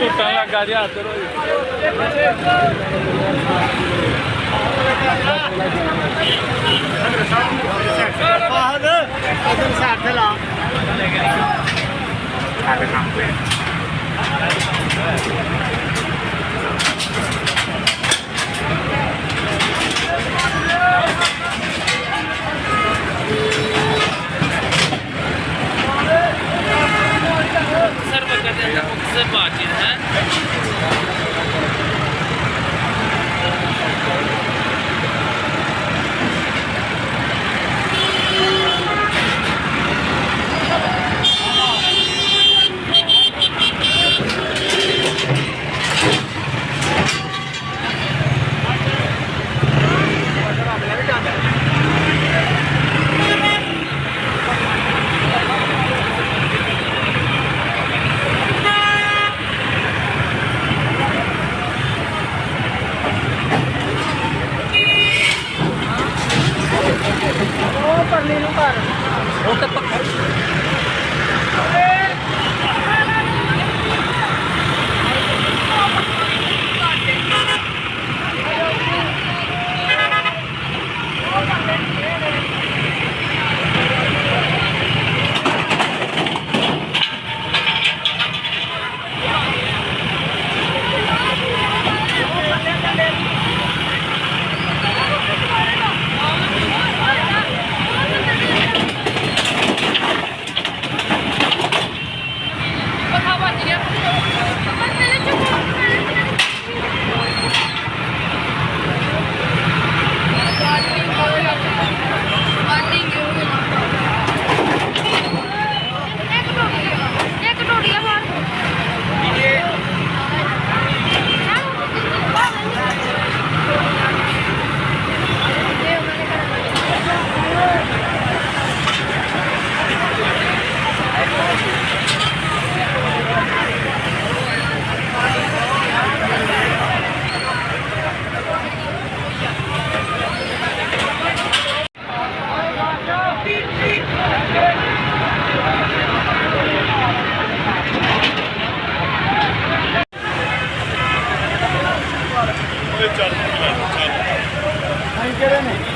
टूटन लगा जी हाथ सर बातचीत है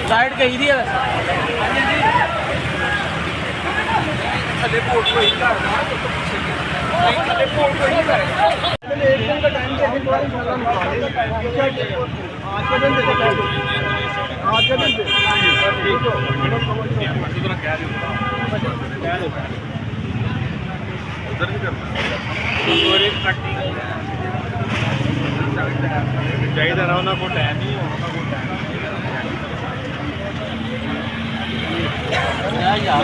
साइड गई दी है थले पोर्ट को ही थले पोर्ट को ही एक दिन का टाइम दे दिन वाली आज के दिन दे आज के दिन दे ठीक हो इतना क्या दे उधर भी करना और एक प्रैक्टिस चाहिए ना उन्हें को टाइम नहीं होना को टाइम यार क्या